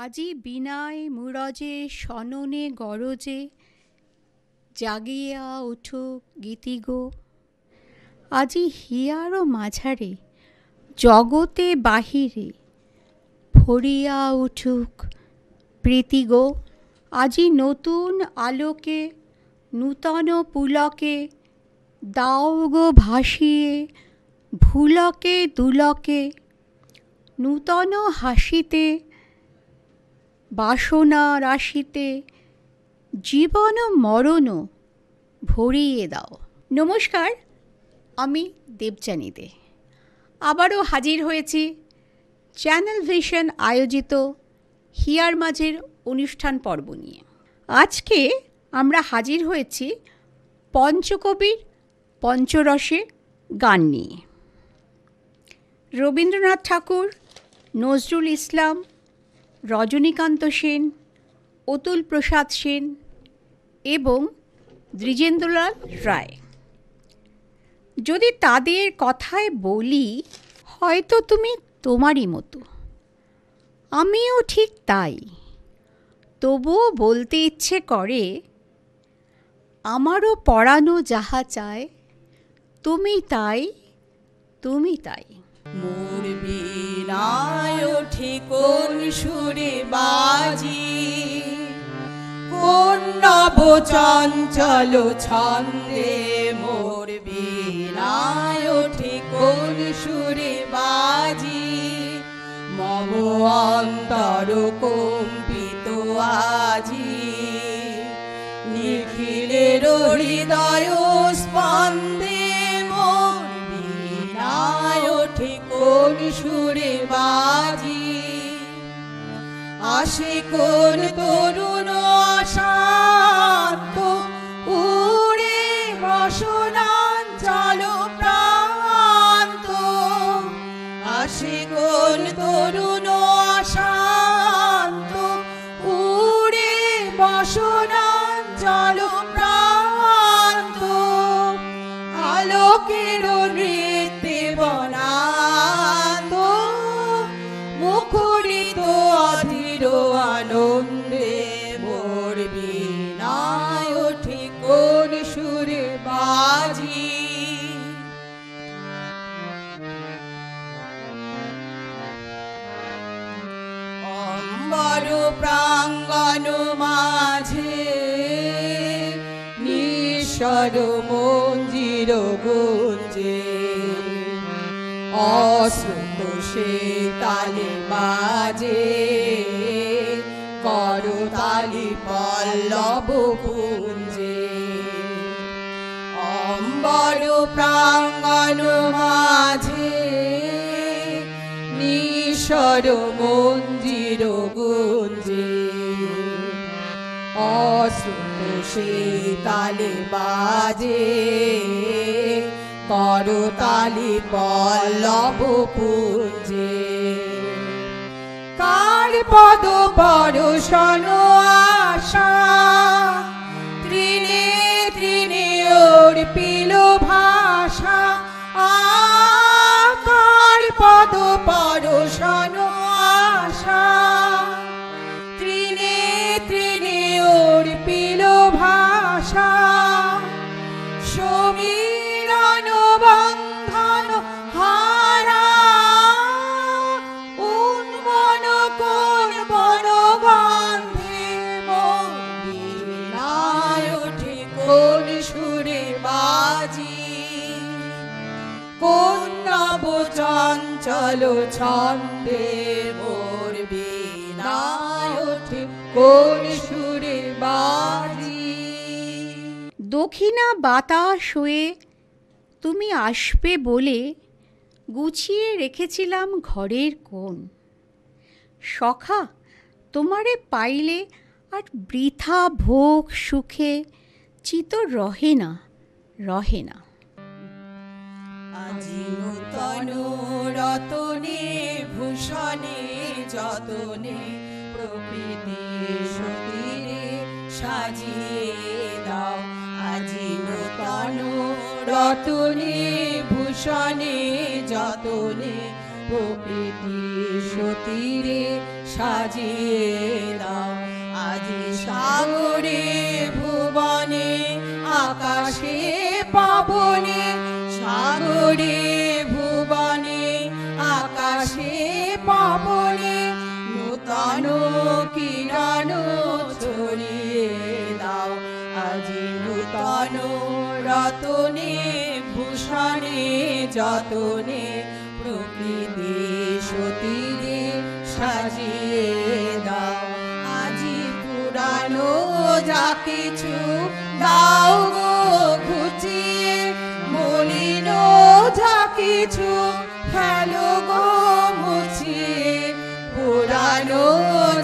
আজি বিনায় মুরজে সননে গরজে জাগিয়া উঠুক গীতিগো। আজি হিয়ার মাঝারে জগতে বাহিরে ভরিয়া উঠুক প্রীতিগো। আজি নতুন আলোকে নূতন পুলকে দাও গো ভাসিয়ে ভুলকে দুলকে। নূতন হাসিতে বাসনা রাশিতে জীবন মরণ ভরিয়ে দাও। নমস্কার, আমি দেবযানী দে আবারও হাজির হয়েছি চ্যানেল ভিশন আয়োজিত হিয়ার মাঝের অনুষ্ঠান পর্ব নিয়ে। আজকে আমরা হাজির হয়েছি পঞ্চকবির পঞ্চরসে গান নিয়ে। রবীন্দ্রনাথ ঠাকুর, নজরুল ইসলাম, রজনীকান্ত সেন, অতুল প্রসাদ সেন এবং দ্বিজেন্দ্রলাল রায়। যদি তাদের কথায় বলি, হয়তো তুমি তোমারই মতো, আমিও ঠিক তাই। তবুও বলতে ইচ্ছে করে, আমারও পরানো যাহা চায় তুমি তাই, তুমি তাই। মোর বীণায় ওঠে কোন সুরে বাজি, কোন নব চঞ্চল ছন্দে। মোর বীণায় ওঠে কোন সুরে বাজি, মম অন্তর কম্পিত আজি। নিখিলের হৃদয় স্পন্দে মোর বীণায় ওঠে কোন সুরে বাজি। আসে কোন তরুণ শান্ত উড়ে রসনাঞ্চল প্রান্ত। আসে কোন তরুণ শান্ত উড়ে রসনাঞ্চল প্রান্ত। আলোকের নৃত্যে বনান্ত মুখরিত অধীর আনন্দে। মোর বীণায় ওঠে কোন সুরে বাজি। অম্বর প্রাঙ্গণ মাঝে নিঃস্বর মঞ্জির গুঞ্জে। অশ্রুত সে তালে বাজে করতালি পল্লব কুঞ্জে। অম্বর প্রাঙ্গণ মাঝে নিঃস্বর মঞ্জির গুঞ্জে। অশ্রুত সে তালে বাজে করতালি পল্লব কুঞ্জে। কার পদ পরশন আশা তৃণে তৃণে অর্পিল ভাষা। কার পদ পরশন আশা তৃণে তৃণে অর্পিল ভাষা। সমীরণ বন্ধন হারা উন্মন কোন বনগন্ধে। মোর বীণায় ওঠে কোন সুরে বাজি, কোন নব চঞ্চল ছন্দে। মোর বীণায় ওঠে কোন সুরে বাজি। দক্ষিণা বাতাস হয়ে তুমি আসবে বলে গুছিয়ে রেখেছিলাম ঘরের কোণ। সখা তোমারে পাইলে আর বৃথা ভোগ সুখে চিত রহে না, রহে না। আজি নূতন রতনে ভূষণে যতনে প্রকৃতি সতীরে সাজিয়ে দাও। আজি নূতন রতনে ভূষণে যতনে প্রকৃতি সতীরে সাজিয়ে দাও আজি সাগরে ভুবনে আকাশে পাবনে সাগরে ভুবনে আকাশে পাবনে নূতন কিরণ ছড়িয়ে দাও আজি নূতন রতনে ভূষণে যতনে প্রকৃতি সতীরে সাজিয়ে দাও আজি পুরানো যা কিছু দাও গো ঘুচিয়ে মলিন যা কিছু ফেলো গো মুছিয়ে পুরানো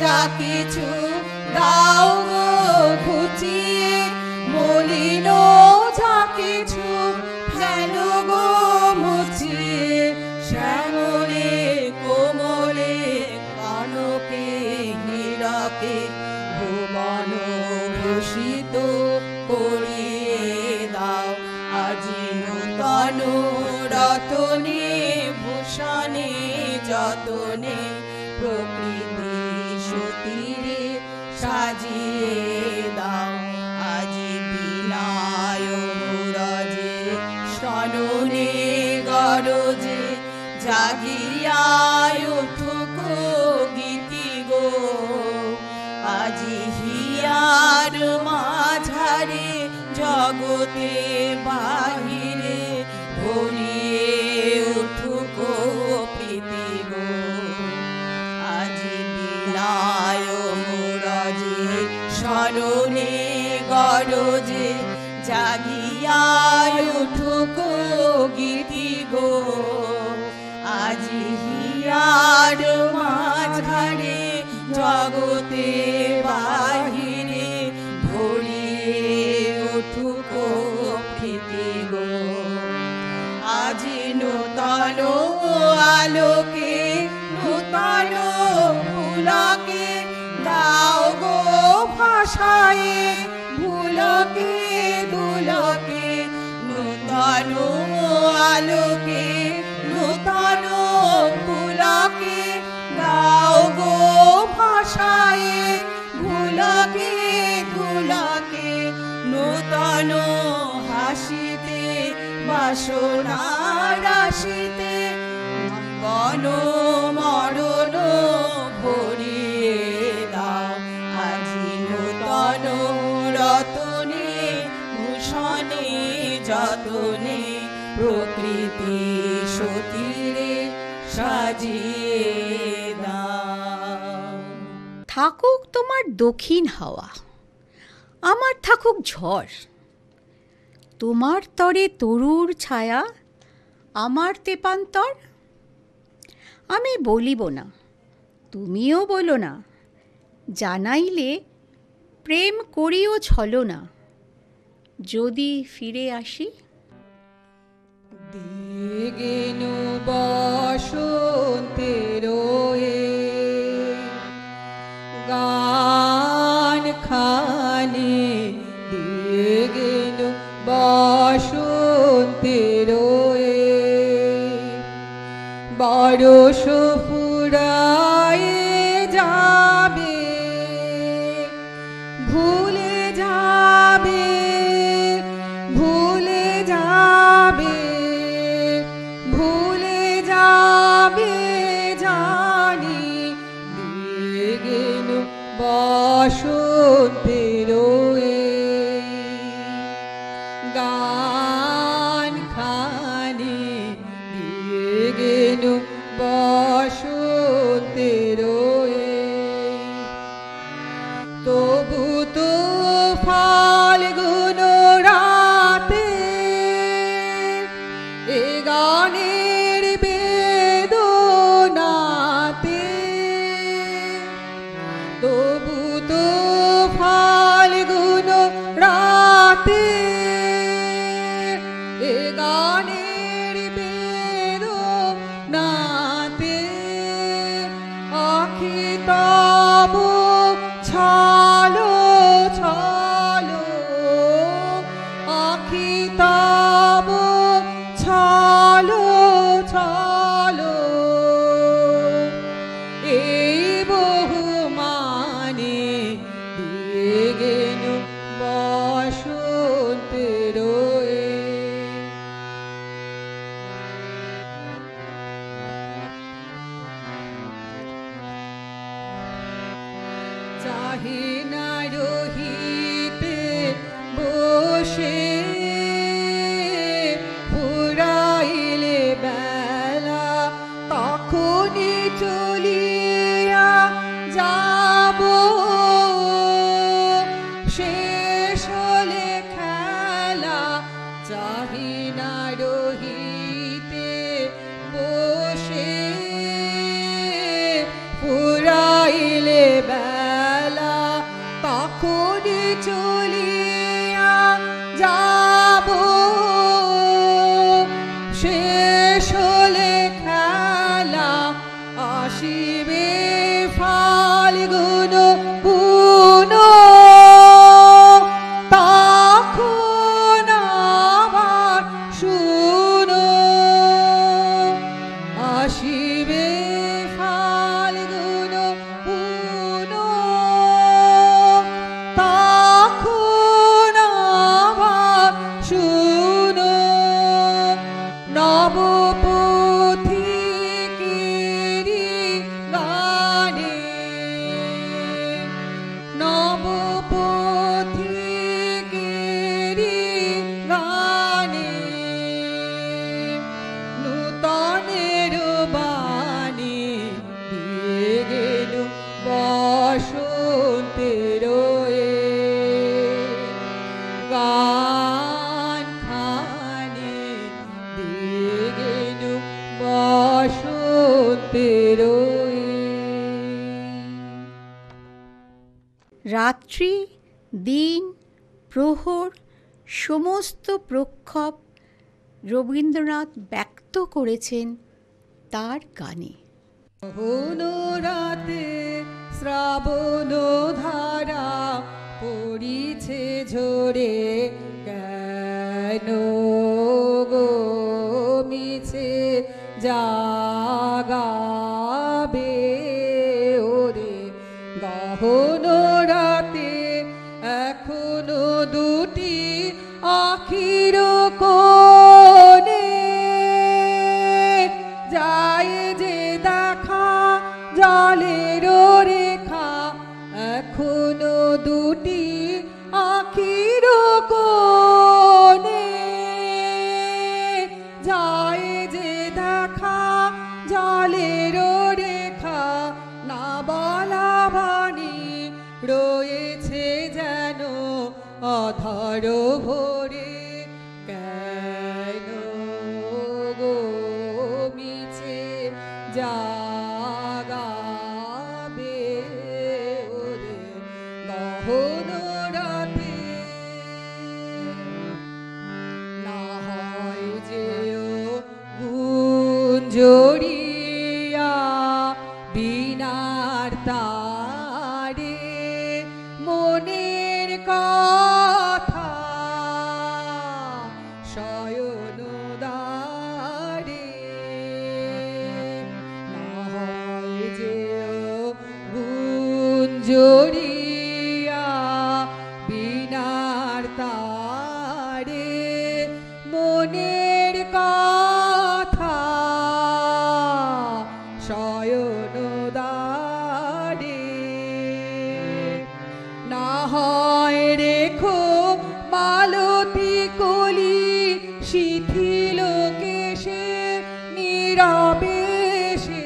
যা কিছু দাও গো ঘুচিয়ে মলিন যা কিছু ফেলো গো মুছিয়ে শ্যামলে কোমলে কনকে হীরকে ভুবন ভূষিত করিয়ে দাও আজি নূতন রতনে ভূষণে যতনে প্রকৃতি সতীরে সাজিয়ে দাও আজি বিনায় মুরজে সননে গরজে জাগিয়ায় উঠুক গীতি গো আজি হিয়ার মাঝারে জগতে বাহিরে ভরিয়ে উঠুক প্রীতি গো আজি বিনায় মুরজে সননে গরজে জাগিয়ায় উঠুক গীতি গো আজি হিয়ার মাঝারে জগতে বাহিরে ভরিয়ে উঠুক প্রীতি গো আজি নূতন আলোকে নূতন ফুলকে দাও গো ভাষায়ে ভুলকে দুলকে নূতন আলোকে নূতন ফুলকে দাও গো ভাষায়ে ভুলকে দুলকে নূতন হাসিতে বাসনা রাশিতে বন মরণ ভরিয়ে দাও আজি নূতন রতনে ভূষণে যতনে প্রকৃতি সতীরে সাজিয়ে দাও থাকুক তোমার দক্ষিণ হাওয়া আমার থাকুক ঝড় তোমার তরে তরুর ছায়া আমার তেপান্তর আমি বলিব না তুমিও বলো না জানাইলে প্রেম করিও ছলনা যদি ফিরে আসি দিগেনু বসন্তের গান খানি দিগেনু বসন্তের বরষ ফুরায়ে যাবে ভুলে যাবে ভুলে যাবে ভুলে যাবে জানি দিগেনু বসন্তের গান খানি দিগেনু বসন্তের তবু তো ফাল্গুন রাতে এ গানের বেদনাতে তবু তো ফাল্গুন রাতে এ গানের বেদনাতে চলিয়া যাব শেষ হলে খেলা চাহি না রহিতে বসে ফুরাইলে বেলা তখন চলিয়া যাব শেষ হলে খেলা আসিবে ফাল্গুন পুন তখন আবার শুনো আসিবে ফাল্গুন পুন তখন আবার শুনো নবপথিকেরি গানে নবপথিকেরি গানে নূতনের বাণী দিয়ে গেল বসন্তের গান খানে দিয়ে গেল বসন্তের রাত্রি দিন প্রহর সমস্ত প্রক্ষোভ রবীন্দ্রনাথ ব্যক্ত করেছেন তার গানে। রাতে শ্রাবণ ধারা পড়িছে ঝরে কেন গো মিছে জাগাবে ওরে গহন রাতে এখনো দুটি আখির কোণে যায় যে দেখা জলের রেখা এখনো দুটি আখির কোণে যায় যে দেখা জলের রেখা না বলা বাণী রয়েছে যেন অধর ভরে কেন গো মিছে জাগাবে ওরে গহন রাতে না হয় যেও গুঞ্জরিয়া বিনার তারে মনের কথা শয়ন দ্বারে না হয় যেও গুঞ্জরিয়া বিনার তারে মনের কথা শয়ন দ্বারে না হয় রেখো মালতী কলি শিথিল কেশে নীরবে সে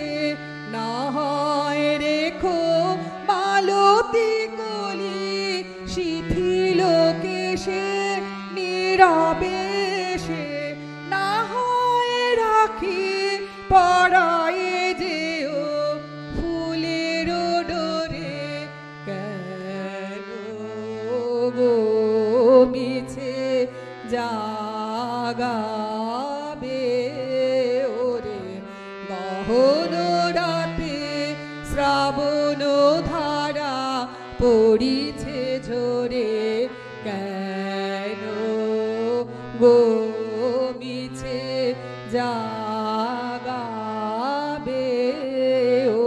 না হয় রেখো মালতী কলি শিথিল কেশে নীরবে সে না হয় রাখি পরায়ে যেও ফুলের ডোরে কেন গো মিছে জাগাবে ওরে গহন রাতে শ্রাবণ ধারা পড়িছে ঝরে কেন গো মিছে জাগাবে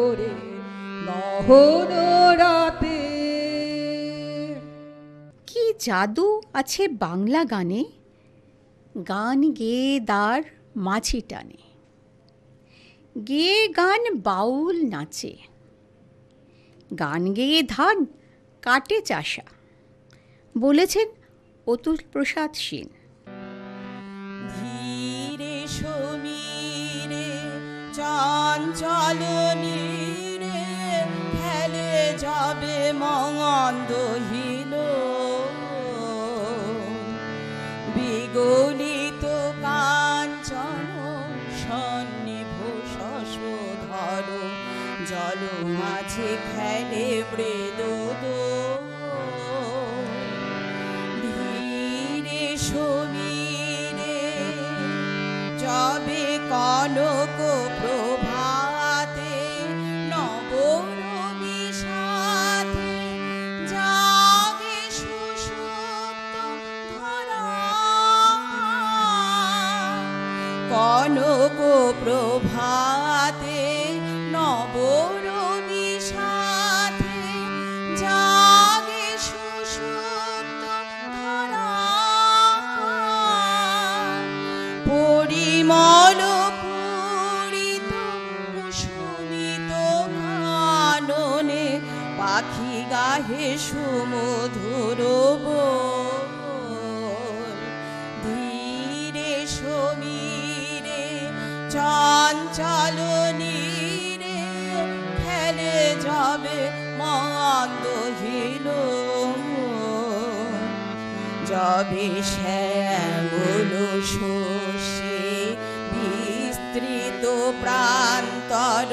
ওরে গহন রাতে। কি জাদু আছে বাংলা গানে, গান গেয়ে দার মাঝি টানে, গেয়ে গান বাউল নাচে, গান গেয়ে ধান কাটে চাষা, বলেছেন অতুল প্রসাদ সেন। ধীরে সমীরে চাঁদ চঞ্চল নীরে খেলে যাবে মন্দহীন বিগলিত কাঞ্চন সন্নিভ শশধর জল মাঝে খেলে মৃদুদ ধীরে সমীরে যাবে কনক প্রভাতে নবরবি সাথে জাগে সুষুপ্ত ধরা কনক প্রভাতে নবরবি সাথে জাগে সুষুপ্ত ধরা পরিমল পূরিত কুসুমিত কাননে পাখি গাহে সুমধুর বোল ধীরে সমীরে চঞ্চল নীরে খেলে যাবে মন্দহীন যাবে শ্যামল শস্যে বিস্তৃত প্রান্তর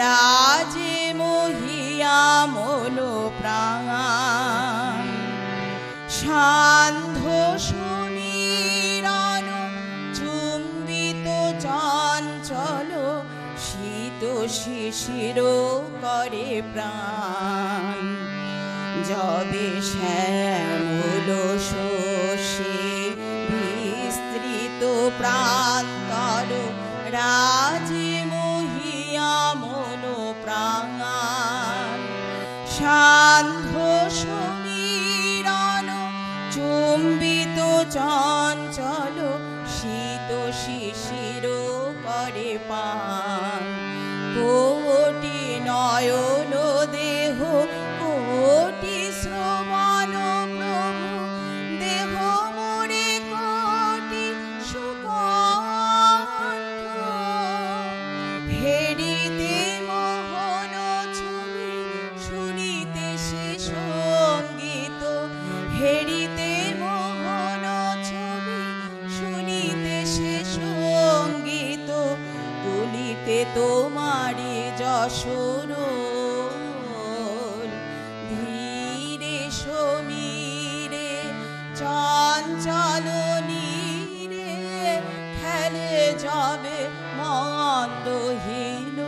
রাজে মহিয়া মন প্রাণ সান্ধ্য সমীরণ চুম্বিত চঞ্চল শীত শিশির করে প্রাণ যবে শ্যামল শস্যে বিস্তৃত প্রান্তর রাজে মহিয়া মন প্রাণ সান্ধ্য সমীরণ চুম্বিত চঞ্চল শীত শিশির করে পান কোটি নয়ন দেহ কোটি শ্রবণ প্রভু দেহ মোরে কোটি সুকণ্ঠ হেরিতে মোহন ছবি শুনিতে সে সঙ্গীত হেরিতে মোহন ছবি শুনিতে সে সঙ্গীত তুলিতে তোমারি যশোর ধীরে সমীরে চঞ্চল নীরে খেলে যাবে মন্দহীন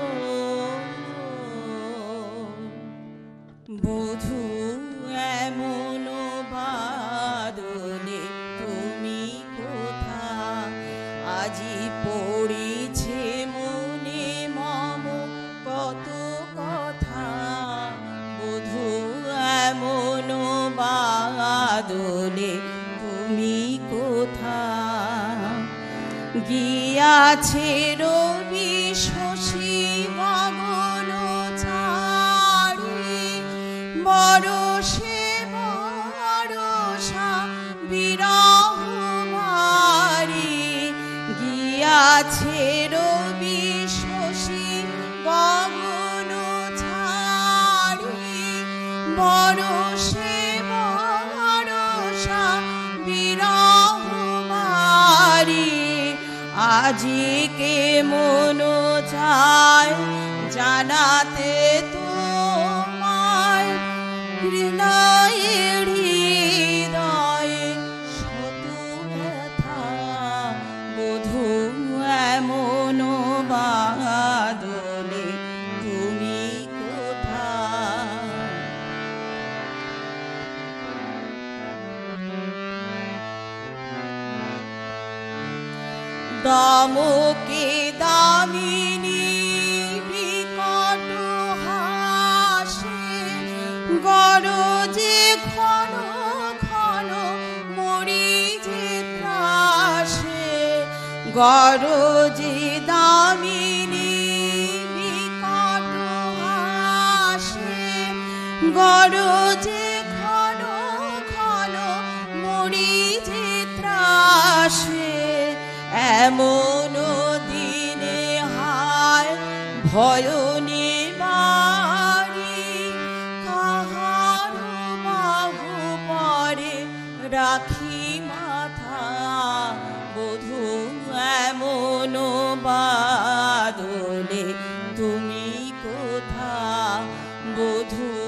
বধূ এমন বাদলে তুমি কোথা আজি পড়েছে মনে মম কত কথা বধূ এমন বাদলে তুমি কোথা গিয়াছে রবি শশী গগন ছাড়ি বরষে বরষা বিরহ মারি গিয়াছে রবি শশী গগন ছাড়ি বরষে বরষা বিরহ মারি আজিকে মন চায় জানাতে তোমায় হৃদয়ে হৃদয়ে শত ব্যথা বধূ এমন বাদলে তুমি কোথা দমকে দামিনী বিকট হাসে গরজে ঘন ঘন মরি যে ত্রাসে গরজে দামিনী বিকট হাসে গরজে ঘন ঘন মরি যে ত্রাসে এমন দিনে হায় ভয়নে বাড়ি কাহার বাহু পরে রাখি মাথা বধূ এমন বাদলে তুমি কোথা বধূ